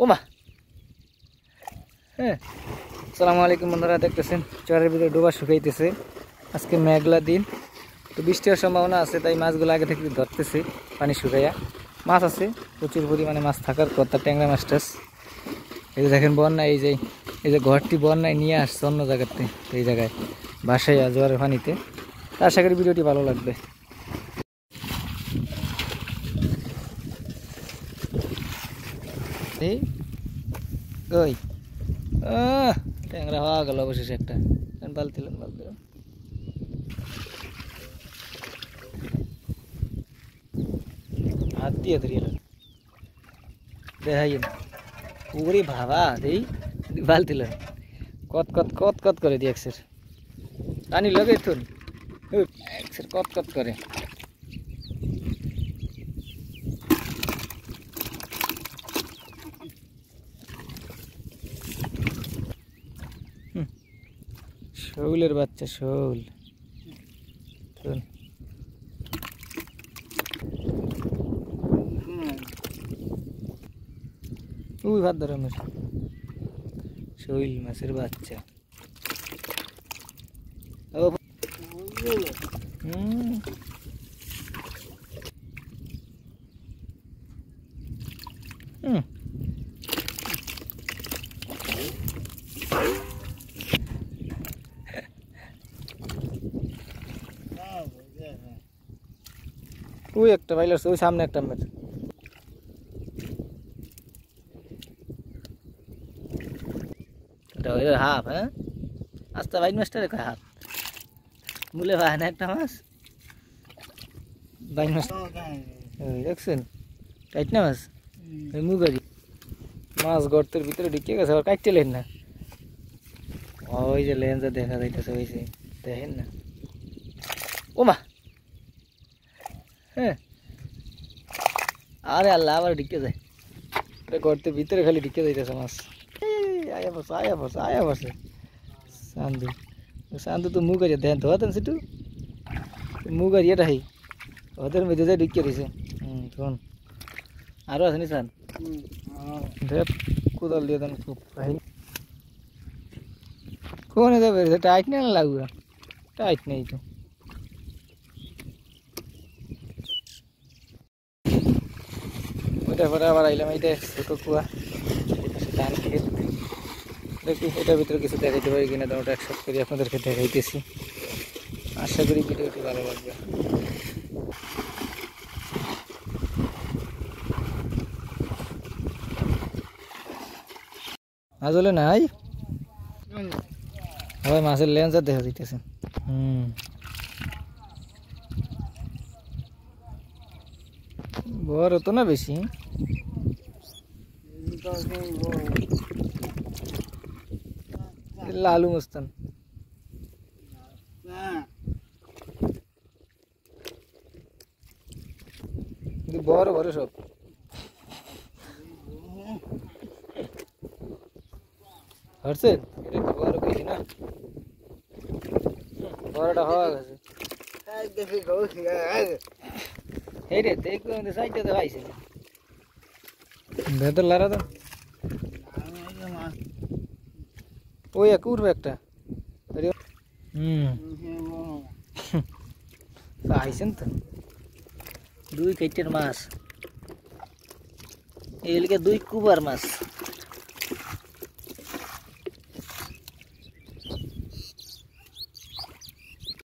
ওমা হ্যাঁ। আসসালামু আলাইকুম বন্ধুরা, দেখতেছেন চরের ভিতরে ডোবা শুকাইতেছে। আজকে মেঘলা দিন, তো বৃষ্টি হওয়ার সম্ভাবনা আছে, তাই মাছগুলো আগে থেকে ধরতেছে পানি শুকাইয়া। মাছ আছে প্রচুর পরিমাণে, মাছ থাকার কথা, ট্যাংরা মাছ টাছ। এই যে দেখেন বন্যা, এই যে ঘরটি বন্যায় নিয়ে আসছে অন্য জায়গাতে, এই জায়গায় বাসায় জোয়ারের পানিতে। আশা করি ভিডিওটি ভালো লাগবে। এই ওই ট্যাংরা হওয়া গেল অবশেষে একটা। বালতি হাত দিয়ে ধরিয়ে দেখাই পুকুরি ভাবা এই বালতি কত কত কত কত করে দিয়ে একসের পানি লগে তুন একসের কত কত করে। শৌলের বাচ্চা, শৌল। ওই ভাত ধরে আমার শৈল মাছের বাচ্চা। ওই একটা বাইলার, ওই সামনে একটা মেট। হাফ হ্যাঁ, আস্তে বাইন মাছটা রেখে হাফ মূলে ভাই না একটা মাছ। বাইন মাছ দেখছেন, টাইট না মাছ, ওই মুগারি মাছ গর্তের ভিতরে ঢুকে গেছে, আবার কাটতে লেন না। ওই যে লেন্সে দেখা যাইতেছে, ওই যে দেখেন না। ওমা হ্যাঁ, আরে আল্লাহ, আবার ঢুকে যায় গর্তের ভিতরে, খালি ঢুকে যাইতেছে মাছ। আয়া পড়ছে আয়া পড়ছে আয়া পড়ছে চান্দু। চান্দু তো মুখ আছে, ধ্যান ধোয়াতেন সেটু মুখ আর ইয়েটা হাই ওদের মধ্যে যায় ঢুকিয়ে দিছে। শোন আরও আছে নি চান দেখ, কোদাল দিয়ে দেন খুব কোনে যাবে, টাইট না লাগবে, টাইট নেই তো। ওইটার পরে আবার আইলাম এইটা ছোটো কুয়া, ধান ক্ষেত। দেখি এটার ভিতরে কিছু দেখাইতে পারি কিনা, তো ওটা একসাথে করে আপনাদেরকে দেখাইতেছি। আশা করি ভিডিওটি ভালো লাগবে। আসলে নাই হয়, মাছের লেন্সার দেখা যাইতেছে। বড় তো না বেশি, লালু মস্তান। বড় বড় সব, হচ্ছে এটা একটু বড় বেশি না, বড়টা হওয়া গেছে। এই রে দেখো সাইডটাতে পাইছে ভেতর লারা তো ওই এক উঠবে একটা। আইসেন তো দুই কেটের মাছ, এগুলিকে দুই কুবার মাছ।